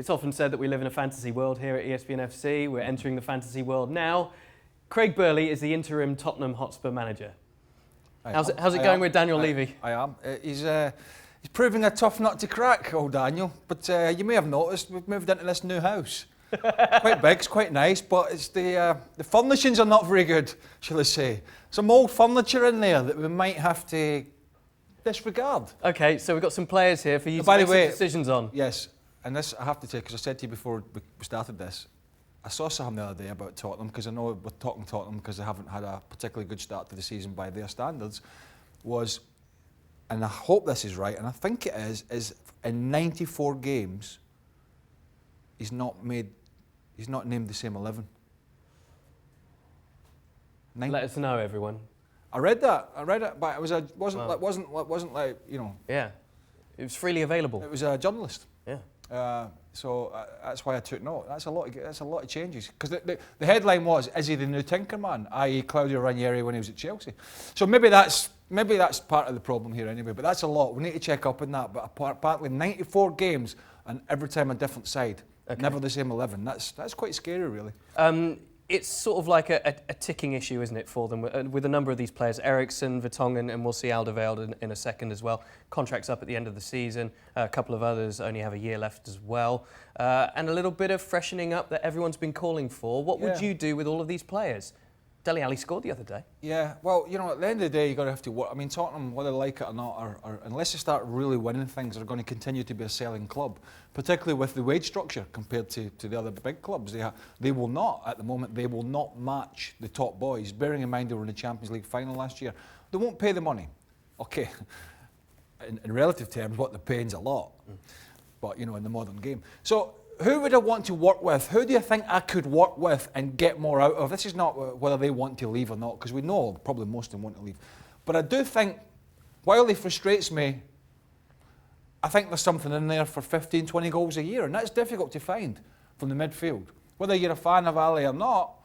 It's often said that we live in a fantasy world here at ESPN FC. We're entering the fantasy world now. Craig Burley is the interim Tottenham Hotspur manager. How's it going with Daniel Levy? I am. He's proving a tough nut to crack, old Daniel. But you may have noticed we've moved into this new house. Quite big, it's quite nice, but it's the furnishings are not very good, shall I say. Some old furniture in there that we might have to disregard. Okay, so we've got some players here for you to make some decisions on. Yes, and this I have to take, because I said to you before we started this, I saw something the other day about Tottenham, because I know we're talking Tottenham because they haven't had a particularly good start to the season by their standards, and I hope this is right, and I think it is in 94 games, he's not named the same 11. Let us know, everyone. I read it, but it wasn't like, you know. Yeah, it was freely available. It was a journalist. Yeah. So that's why I took note. That's a lot of changes. Because the headline was, "Is he the new Tinkerman?" i.e. Claudio Ranieri when he was at Chelsea. So maybe that's part of the problem here anyway. But that's a lot. We need to check up on that. But apparently 94 games and every time a different side. Okay. Never the same 11. That's quite scary, really. It's sort of like a ticking issue, isn't it, for them, with a number of these players, Eriksen, Vertonghen, and we'll see Alderweireld in a second as well. Contracts up at the end of the season. A couple of others only have a year left as well. And a little bit of freshening up that everyone's been calling for. What would you do with all of these players? Dele Alli scored the other day. Yeah, well, you know, at the end of the day, you've got to have to work. I mean, Tottenham, whether they like it or not, are unless they start really winning things, are going to continue to be a selling club, particularly with the wage structure compared to the other big clubs. They will not, at the moment, they will not match the top boys, bearing in mind they were in the Champions League final last year. They won't pay the money. Okay, in relative terms, what they're paying is a lot, but, you know, in the modern game. So, who would I want to work with? Who do you think I could work with and get more out of? This is not whether they want to leave or not, because we know probably most of them want to leave. But I do think, while he frustrates me, I think there's something in there for 15, 20 goals a year, and that's difficult to find from the midfield. Whether you're a fan of Ali or not,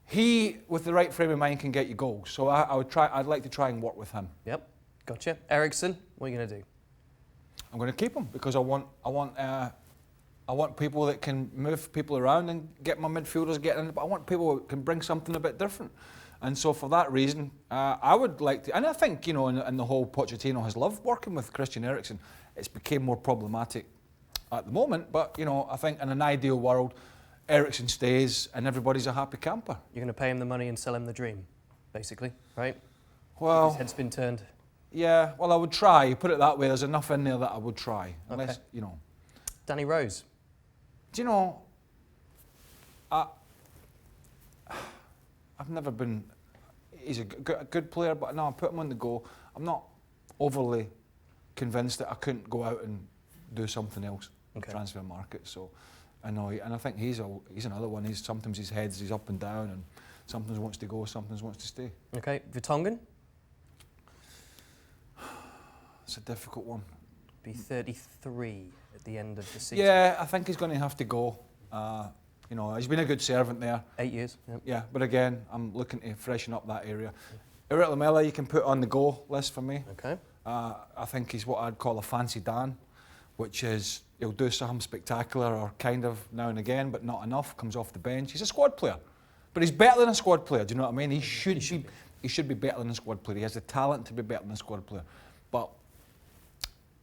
he, with the right frame of mind, can get you goals. So I'd like to try and work with him. Yep, gotcha. Eriksen, what are you going to do? I'm going to keep him, because I want people that can move people around and get my midfielders getting in, but I want people that can bring something a bit different. And so for that reason, I would like to, and I think, you know, in the whole Pochettino has loved working with Christian Eriksen. It's became more problematic at the moment, but, you know, I think in an ideal world, Eriksen stays and everybody's a happy camper. You're going to pay him the money and sell him the dream, basically, right? Well, his head's been turned. Yeah, well, I would try. Put it that way, there's enough in there that I would try. Unless, okay. You know. Danny Rose. Do you know, I've never been, he's a good player, but no, I put him on the go. I'm not overly convinced that I couldn't go out and do something else in the transfer market. So I know, and I think he's another one. Sometimes his head's up and down, and sometimes wants to go, sometimes wants to stay. Okay, Vertonghen? It's a difficult one. Be 33 at the end of the season. Yeah, I think he's going to have to go. You know, he's been a good servant there. 8 years. Yep. Yeah, but again, I'm looking to freshen up that area. Erik Lamela, you can put on the go list for me. Okay. I think he's what I'd call a fancy Dan, which is he'll do something spectacular or kind of now and again, but not enough. Comes off the bench. He's a squad player, but he's better than a squad player. Do you know what I mean? He should be better than a squad player. He has the talent to be better than a squad player, but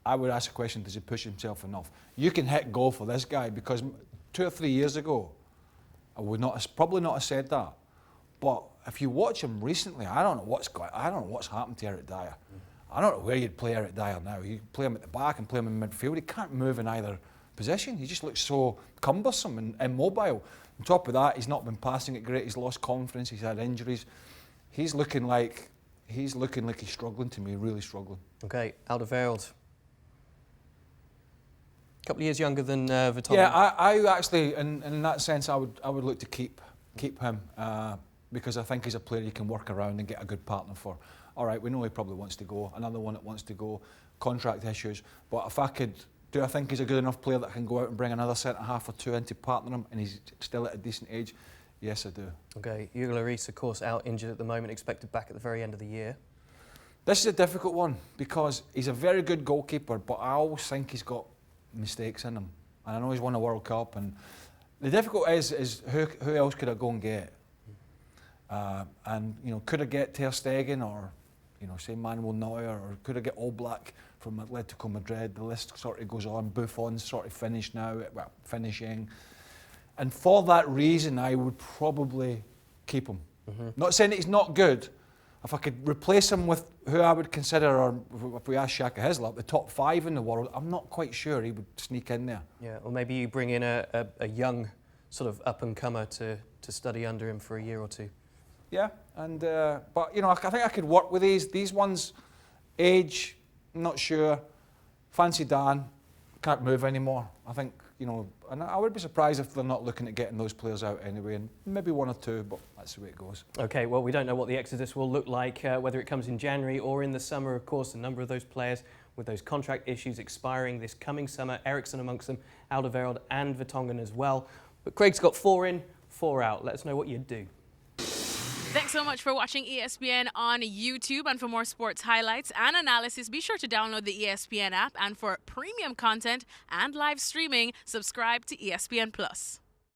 I would ask a question, does he push himself enough? You can hit go for this guy, because 2 or 3 years ago, I would probably not have said that. But if you watch him recently, I don't know what's happened to Eric Dyer. I don't know where you'd play Eric Dyer now. You play him at the back and play him in midfield. He can't move in either position. He just looks so cumbersome and immobile. On top of that, he's not been passing it great. He's lost confidence. He's had injuries. He's looking like he's struggling to me, really struggling. Okay, Alderweireld. Couple of years younger than Vertonghen. Yeah, I actually, in that sense, I would look to keep him because I think he's a player you can work around and get a good partner for. All right, we know he probably wants to go. Another one that wants to go. Contract issues. But if I could, do I think he's a good enough player that can go out and bring another centre half or two in to partner him, and he's still at a decent age? Yes, I do. Okay, Hugo Lloris, of course, out injured at the moment, expected back at the very end of the year. This is a difficult one because he's a very good goalkeeper, but I always think he's got mistakes in him. and I know he's won a World Cup. And the difficult is who else could I go and get? And you know, could I get Ter Stegen or say Manuel Neuer, or could I get Oblak from Atletico Madrid? The list sort of goes on. Buffon's sort of finished now, finishing. And for that reason, I would probably keep him. Not saying that he's not good. If I could replace him with who I would consider, or if we ask Shaka Hislop, the top 5 in the world, I'm not quite sure he would sneak in there. Yeah, or maybe you bring in a young sort of up-and-comer to study under him for a year or two. Yeah, and but I think I could work with these ones. Age, not sure. Fancy Dan, can't move anymore. I think and I would be surprised if they're not looking at getting those players out anyway, and maybe 1 or 2, but that's the way it goes. Okay, well, we don't know what the exodus will look like, whether it comes in January or in the summer. Of course, a number of those players with those contract issues expiring this coming summer. Eriksen amongst them, Alderweireld and Vertonghen as well. But Craig's got 4 in, 4 out. Let us know what you'd do. Thanks so much for watching ESPN on YouTube, and for more sports highlights and analysis, be sure to download the ESPN app, and for premium content and live streaming, subscribe to ESPN Plus.